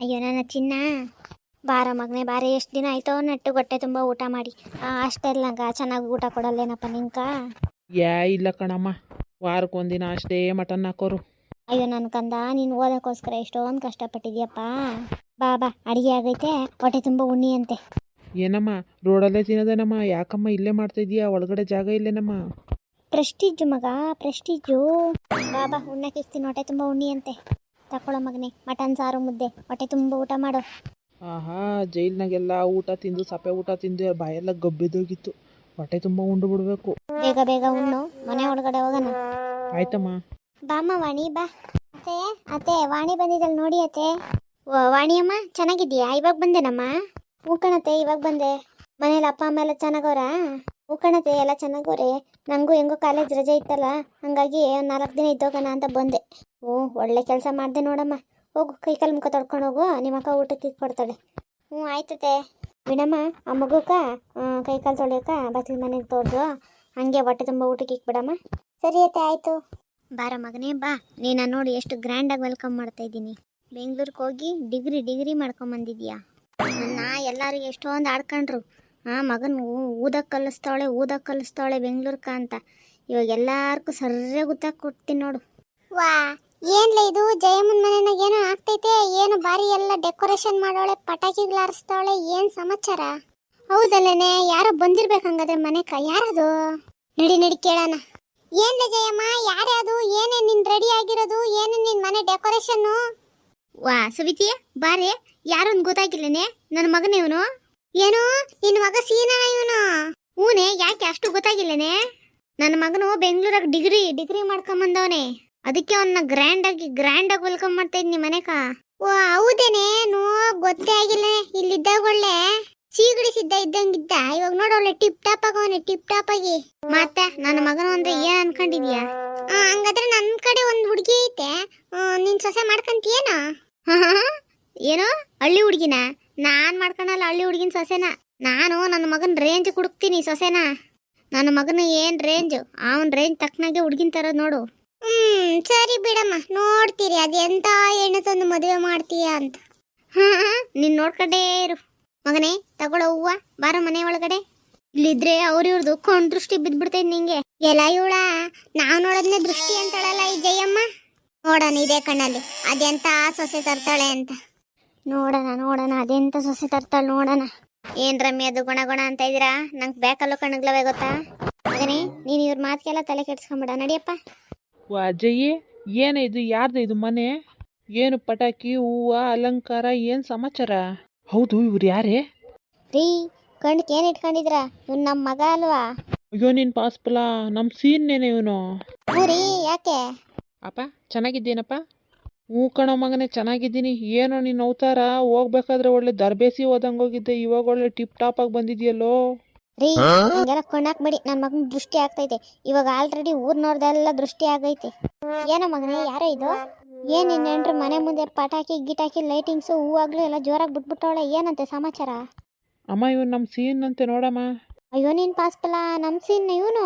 ಅಯ್ಯೋ ನನ್ನ ಚಿನ್ನ, ಬಾರ ಮಗನೇ ಬಾರೆ, ಎಷ್ಟು ದಿನ ಆಯ್ತೋ ನೆಟ್ಟು ಹೊಟ್ಟೆ ತುಂಬ ಊಟ ಮಾಡಿ. ಅಷ್ಟೆಲ್ಲ ನಂಗೆ ಚೆನ್ನಾಗಿ ಊಟ ಕೊಡಲ್ಲೇನಪ್ಪ ನಿಂಕ? ಇಲ್ಲ ಕಣಮ್ಮ, ವಾರಕ್ಕೊಂದಿನ ಅಷ್ಟೇ ಮಟನ್ ಹಾಕೋರು. ಅಯ್ಯೋ ನನ್ನ ಕಂದ, ನೀನು ಓದೋಕ್ಕೋಸ್ಕರ ಎಷ್ಟೊಂದು ಕಷ್ಟಪಟ್ಟಿದ್ಯಪ್ಪ. ಬಾ ಬಾ, ಅಡುಗೆ ಆಗೈತೆ, ಹೊಟ್ಟೆ ತುಂಬ ಉಣ್ಣಿ ಅಂತೆ. ಏನಮ್ಮ ರೋಡಲ್ಲೇ ತಿನ್ನೋದೇನಮ್ಮ? ಯಾಕಮ್ಮ ಇಲ್ಲೇ ಮಾಡ್ತಾ ಇದೀಯಾ? ಒಳಗಡೆ ಜಾಗ ಇಲ್ಲೇನಮ್ಮ? ಪ್ರೆಸ್ಟೀಜು ಮಗ, ಪ್ರೆಸ್ಟೀಜು. ಬಾ ಬಾ, ಉಣ್ಣಕ್ಕೆ ಇರ್ತೀನಿ, ಹೊಟ್ಟೆ ತುಂಬ ಉಣ್ಣಿ ಅಂತೆ. ತಗೊಳ್ಳೋ ಮಗನೇ, ಮಟನ್ ಸಾರು ಮುದ್ದೆ, ಹೊಟ್ಟೆ ತುಂಬ ಊಟ ಮಾಡು. ಆಹಾ, ಜೈಲ್ನಾಗೆಲ್ಲ ಊಟ ತಿಂದು ಸಪ್ಪೆ ಊಟ ತಿಂದು ಬಾಯೆಲ್ಲ ಗಬ್ಬಿದೋಗಿತ್ತು. ಹೊಟ್ಟೆ ತುಂಬ ಉಂಡು ಬಿಡಬೇಕು. ಬೇಗ ಬೇಗ ಉಣ್ಣು, ಮನೆ ಒಳಗಡೆ ಹೋಗೋಣ. ಆಯ್ತಮ್ಮ. ಬಾಮ್ಮ ವಾಣಿ, ಬಾ. ಅತ್ತೆ ಅತ್ತೆ, ವಾಣಿ ಬಂದಿದ್ದಲ್ಲ ನೋಡಿ ಅತ್ತೆ. ವಾಣಿಯಮ್ಮ ಚೆನ್ನಾಗಿದ್ದೀಯಾ? ಇವಾಗ ಬಂದೇನಮ್ಮ. ಹ್ಞೂ ಕಣತ್ತೆ, ಇವಾಗ ಬಂದೆ. ಮನೇಲಿ ಅಪ್ಪ ಅಮ್ಮ ಎಲ್ಲ ಚೆನ್ನಾಗವ್ರಾ? ಹ್ಞೂ ಕಣತ್ತೆ, ಎಲ್ಲ ಚೆನ್ನಾಗವ್ರೆ. ನನಗೂ ಹೆಂಗೋ ಕಾಲೇಜ್ ರಜೆ ಇತ್ತಲ್ಲ, ಹಾಗಾಗಿ 4 ದಿನ ಇದ್ದೋಗೋಣ ಅಂತ ಬಂದೆ. ಒಳ್ಳೆ ಕೆಲಸ ಮಾಡಿದೆ ನೋಡಮ್ಮ. ಹೋಗು, ಕೈಕಾಲು ಮುಖ ತೊಳ್ಕೊಂಡು ಹೋಗು, ನಿಮ್ಮ ಅಕ್ಕ ಊಟಕ್ಕೆ ಕೊಡ್ತಾಳೆ. ಆಯ್ತತೆ ಬಿಡಮ್ಮ. ಆ ಮಗುಕ ಕೈಕಾಲು ತೊಳೆಯೋಕ ಬಚ್ಚಲ ಮನೆಗೆ ತೋರ್ದು ಹಂಗೆ ಹೊಟ್ಟೆ ತುಂಬ ಊಟಕ್ಕೆ ಇಕ್ಬಿಡಮ್ಮ. ಸರಿ ಅತ್ತೆ, ಆಯಿತು. ಬಾರ ಮಗನೇ ಬಾ. ನೀನು ನೋಡಿ ಎಷ್ಟು ಗ್ರ್ಯಾಂಡಾಗಿ ವೆಲ್ಕಮ್ ಮಾಡ್ತಾ ಇದ್ದೀನಿ. ಬೆಂಗ್ಳೂರಿಗೆ ಹೋಗಿ ಡಿಗ್ರಿ ಮಾಡ್ಕೊಂಬಂದಿದ್ಯಾ. ನನ್ನ ಎಲ್ಲರಿಗೂ ಎಷ್ಟೊಂದು ಆಡ್ಕೊಂಡ್ರು. ಮಗನ ಊದಕ್ಕೆ ಕಲಿಸ್ತಾಳೆ ಬೆಂಗ್ಳೂರ್ಕ ಅಂತ. ಇವಾಗ ಎಲ್ಲಾರ್ಗೂ ಸರ್ಯಾಗಿ ಗೊತ್ತಾಗಿ ಕೊಡ್ತೀನಿ ನೋಡು. ವಾ, ಏನ್ಲ ಇದು? ಜಯಮ್ಮನ ಮನೆಯಾಗ ಏನೋ ಆಗ್ತೈತೆ, ಏನು ಬಾರಿ ಎಲ್ಲ ಡೆಕೋರೇಷನ್ ಮಾಡೋಳೆ, ಪಟಾಕಿಗಳು ಹಾರಿಸ್ತಾವಳೆ, ಏನು ಸಮಾಚಾರ? ಹೌದಲ್ಲೇನೆ, ಯಾರೋ ಬಂದಿರ್ಬೇಕಂಗಾದ್ರೆ ಮನೆಕ. ಯಾರದು? ನಡಿ ಕೇಳೋಣ. ಏನ್ಲ ಜಯಮ್ಮ, ಯಾರ್ಯಾವುದು? ಏನೇ ನಿನ್ ರೆಡಿ ಆಗಿರೋದು? ಏನೇ ನಿನ್ ಮನೆ ಡೆಕೋರೇಷನ್ನು? ವಾ ಸವಿತಿಯ, ಬಾರೆ, ಯಾರೊಂದು ಗೊತ್ತಾಗಿಲ್ಲೇನೆ? ನನ್ನ ಮಗನೇ ಇವನು. ಏನು ನಿನ್ನ ಮಗ ಸೀನಾ ಇವನು? ಹೂನೆ, ಯಾಕೆ ಅಷ್ಟು ಗೊತ್ತಾಗಿಲ್ಲೇನೆ? ನನ್ನ ಮಗನು ಬೆಂಗಳೂರಾಗ ಡಿಗ್ರಿ ಮಾಡ್ಕೊಂಬಂದವನೆ. ಅದಕ್ಕೆ ಅವನ್ನ ಗ್ರ್ಯಾಂಡಾಗಿ ವೆಲ್ಕಮ್ ಮಾಡ್ತಾ ಇದ್ನಿ ಮನೆಕ. ಓ ಹೌದೇನೆ, ಗೊತ್ತೇ ಆಗಿಲ್ಲ. ಇಲ್ಲಿದ್ದಾಗ ಒಳ್ಳೆ ಸೀಗಡಿಸಿದ್ದ ಇದ್ದಂಗಿದ್ದ, ಇವಾಗ ನೋಡೊಳ್ಳೆ ಟಿಪ್ ಟಾಪ್ ಆಗವನೆ, ಟಿಪ್ ಟಾಪ್ ಆಗಿ. ಮತ್ತೆ ನನ್ನ ಮಗನು ಅಂದ್ರೆ ಏನ್ ಅನ್ಕೊಂಡಿದ್ಯಾ? ಹಂಗಾದ್ರೆ ನನ್ನ ಕಡೆ ಒಂದು ಹುಡುಗಿ ಐತೆ, ನಿನ್ ಸೊಸೆ ಮಾಡ್ಕಂತೀಯೇನೋ? ಏನು ಹಳ್ಳಿ ಹುಡುಗಿನ? ನಾನ್ ಮಾಡ್ಕೊಳಲ್ಲ ಹಳ್ಳಿ ಹುಡುಗಿನ ಸೊಸೆನ. ನಾನು ನನ್ನ ಮಗನ ರೇಂಜ್ ಕುಡುಕ್ತೀನಿ ಸೊಸೆನ. ನನ್ನ ಮಗನ ಏನ್ ರೇಂಜ್, ಅವನ್ ರೇಂಜ್ ತಕ್ಕನಾಗೆ ಹುಡುಗಿನ ತರೋದು ನೋಡು. ಸರಿ ಬಿಡಮ್ಮ, ನೋಡ್ತೀರಿ ಅದೆಂತ ಹೆಣ್ಣು ತಂದು ಮದುವೆ ಮಾಡ್ತೀಯ ಅಂತ. ನೀನ್ ನೋಡ್ಕೊಂಡೇ ಇರು ಮಗನೇ. ತಗೊಳ್ಳೋ ಹೂವ, ಬಾರ ಮನೆ ಒಳಗಡೆ. ಇಲ್ಲಿದ್ರೆ ಇವ್ರದ್ದು ಕೊಂಡ್ ದೃಷ್ಟಿ ಬಿದ್ಬಿಡ್ತೈತಿ ನಿಂಗೆ. ಎಲ್ಲ ಇವಳ ನಾವ್ ನೋಡೋದ್ನೇ ದೃಷ್ಟಿ ಅಂತಾಳಲ್ಲ ಈ ಜಯಮ್ಮ. ನೋಡೋಣ ಇದೇ ಕಣ್ಣಲ್ಲಿ ಅದೆಂತ ಸೊಸೆ ತರ್ತಾಳೆ ಅಂತ. ನೋಡೋಣ ಅದೆಂತ ಸೊಸೆ ತರ್ತಾಳೆ ನೋಡೋಣ. ಏನ್ ರಮ್ಯ ಅದು ಗುಣ ಅಂತ ಇದ್ದೀರಾ? ನಂಗೆ ಬೇಕಲ್ಲೂ ಕಣ್ಣಗ್ಲವೇ ಗೊತ್ತಾ ಮಗನೇ. ನೀನು ಇವ್ರ ಮಾತಿಗೆಲ್ಲ ತಲೆ ಕೆಡ್ಸ್ಕೊಂಬಿಡ, ನಡಿಯಪ್ಪ. ವಾ ಅಜ್ಜಯ್ಯ, ಏನೇ ಇದು? ಯಾರ್ದು ಇದು ಮನೆ? ಏನು ಪಟಾಕಿ, ಹೂವು, ಅಲಂಕಾರ, ಏನು ಸಮಾಚಾರ? ಹೌದು, ಇವ್ರು ಯಾರೇ? ರೀ, ಕಣ್ಣಿಗೆ ಏನು ಇಟ್ಕೊಂಡಿದ್ರ? ಇವ್ನು ನಮ್ಮ ಮಗ ಅಲ್ವಾ? ಅಯ್ಯೋ ನಿನ್ ಪಾಸ್ಪಲ, ನಮ್ಮ ಸೀನ್ನೇನೆ ಇವನು. ರೀ, ಯಾಕೆ? ಅಪ್ಪ ಚೆನ್ನಾಗಿದ್ದೇನಪ್ಪ? ಹ್ಞೂ ಕಣೋ ಮಗನೇ, ಚೆನ್ನಾಗಿದ್ದೀನಿ. ಏನೋ ನಿನ್ನ ಅವತಾರ, ಹೋಗ್ಬೇಕಾದ್ರೆ ಒಳ್ಳೆ ದರ್ಬೇಸಿ ಹೋದಂಗೋಗಿದ್ದೆ, ಇವಾಗ ಒಳ್ಳೆ ಟಿಪ್ ಟಾಪ್ ಆಗಿ ಬಂದಿದ್ಯಲ್ಲೋ. ರೀ, ಹಿಂಗೆಲ್ಲ ಕೊಂಡಾಕ್ಬೇಡಿ, ನನ್ನ ಮಗನ ದೃಷ್ಟಿ ಆಗ್ತೈತೆ. ಇವಾಗ ಆಲ್ರೆಡಿ ಊರ್ನವ್ರದೆಲ್ಲ ದೃಷ್ಟಿ ಆಗೈತೆ. ಏನೋ ಮಗನೇ, ಯಾರೋ ಇದು? ಏನ್ ನೆಂಟ್ರು ಮನೆ ಮುಂದೆ ಪಟಾಕಿ ಗಿಟಾಕಿ ಲೈಟಿಂಗ್ಸು ಹೂವಾಗ್ಲು ಎಲ್ಲ ಜೋರಾಗಿ ಬಿಟ್ಬಿಟ್ಟವಳೆ, ಏನಂತೆ ಸಮಾಚಾರ? ಅಮ್ಮ, ಇವನು ನಮ್ಮ ಸೀನ್ ಅಂತೆ ನೋಡಮ್ಮ. ಅಯ್ಯೋ ನೀನ್ ಪಾಸ್ಪಲ, ನಮ್ಮ ಸೀನ್ ಇವನು.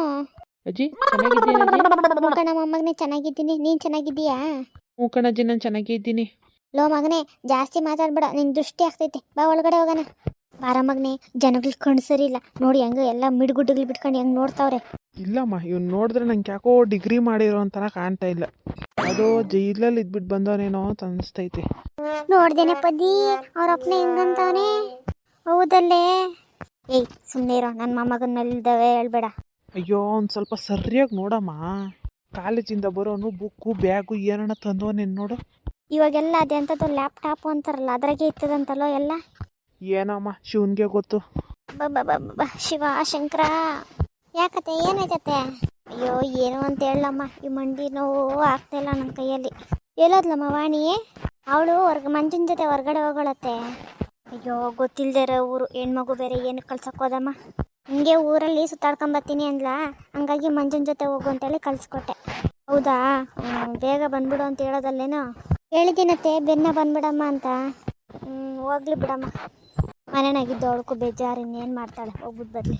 ಅಜ್ಜಿ ಚೆನ್ನಾಗಿದ್ದೀನಿ. ಕಣ ಮೊಮ್ಮಗನೇ, ಚೆನ್ನಾಗಿದ್ದೀನಿ. ನೀನ್ ಚೆನ್ನಾಗಿದ್ದೀಯಾ? ಹ್ಞೂ ಕಣಜ್ಜಿ, ನಾನು ಚೆನ್ನಾಗಿದ್ದೀನಿ. ಲೋ ಮಗನೇ, ಜಾಸ್ತಿ ಮಾತಾಡ್ಬೇಡ, ನಿನ್ ದೃಷ್ಟಿ ಆಗ್ತೈತೆ. ಬಾ ಒಳಗಡೆ ಹೋಗೋಣ. ಬಾರ ಮಗನೇ, ಜನಗಳು ಕಣ್ಣು ಸರಿ ಇಲ್ಲ ನೋಡಿ, ಹೆಂಗ ಎಲ್ಲ ಮಿಡ್ಗುಡ್ಡುಗಳು ಬಿಟ್ಕೊಂಡು ಹೆಂಗ್ ನೋಡ್ತಾವ್ರೆ. ಇಲ್ಲಮ್ಮ, ಇವ್ನು ನೋಡಿದ್ರೆ ನಂಗೆ ಯಾಕೋ ಡಿಗ್ರಿ ಮಾಡಿರೋ ಅಂತಾನ ಕಾಣ್ತಾ ಇಲ್ಲ. ಅದು ಜೈಲಲ್ಲಿ ಇದ್ಬಿಟ್ಟು ಬಂದವನೇನೋ ಅಂತ ಅನಿಸ್ತೈತೆ. ನೋಡ್ದೇನೆ ಪದಿ, ಅವ್ರ ಅಪ್ಪನ ಹೆಂಗಂತವನೇ. ಹೌದಲ್ಲೇ? ಏಯ್ ಸುಮ್ಮನೆ ಇರೋ, ನನ್ನ ಮೊಮ್ಮಗನ್ನಲ್ದವೆ ಹೇಳ್ಬೇಡ. ಅಯ್ಯೋ, ಒಂದು ಸ್ವಲ್ಪ ಸರಿಯಾಗಿ ನೋಡಮ್ಮ. ಕಾಲೇಜಿಂದ ಬರೋನು ಬುಕ್ಕು ಬ್ಯಾಗು ಏನನ್ನ ತಂದವನೇನು ನೋಡು. ಇವಾಗೆಲ್ಲ ಅದೇ ಅಂಥದ್ದು ಲ್ಯಾಪ್ಟಾಪ್ ಅಂತಾರಲ್ಲ, ಅದ್ರಾಗೆ ಇರ್ತದಂತಲ್ಲೋ ಎಲ್ಲ. ಏನಮ್ಮ, ಶಿವನ್ಗೆ ಗೊತ್ತು. ಶಿವ ಶಂಕರ, ಯಾಕತ್ತೆ ಏನಾಯ್ತತೆ? ಅಯ್ಯೋ ಏನು ಅಂತ ಹೇಳಮ್ಮ, ಈ ಮಂಡಿ ನೋವು ಆಗ್ತಾಯಿಲ್ಲ ನನ್ನ ಕೈಯಲ್ಲಿ. ಎಲ್ಲೋದ್ಲಮ್ಮ ವಾಣಿ? ಅವಳು ಮಂಜುನ ಜೊತೆ ಹೊರ್ಗಡೆ ಹೋಗಳತ್ತೆ. ಅಯ್ಯೋ ಗೊತ್ತಿಲ್ಲದೆ ಇರೋ ಊರು, ಹೆಣ್ಮಗು ಬೇರೆ, ಏನು ಕಳ್ಸಕ್ಕೋದಮ್ಮ. ಹಿಂಗೆ ಊರಲ್ಲಿ ಸುತ್ತಾಡ್ಕೊಂಬರ್ತೀನಿ ಅಂದ್ಲಾ, ಹಂಗಾಗಿ ಮಂಜುನ ಜೊತೆ ಹೋಗು ಅಂತೇಳಿ ಕಳಿಸ್ಕೊಟ್ಟೆ. ಹೌದಾ? ಬೇಗ ಬಂದ್ಬಿಡು ಅಂತ ಹೇಳೋದಲ್ಲೇನೋ. ಹೇಳಿದ್ದೀನತ್ತೆ ಬೆನ್ನ ಬಂದ್ಬಿಡಮ್ಮ ಅಂತ. ಹೋಗ್ಲಿ ಬಿಡಮ್ಮ, ಮನೆಯಾಗಿದ್ದು ಅವಳಕ್ಕೂ ಬೇಜಾರು, ಇನ್ನೇನು ಮಾಡ್ತಾಳೆ, ಹೋಗ್ಬಿಟ್ಟು ಬರಲಿ.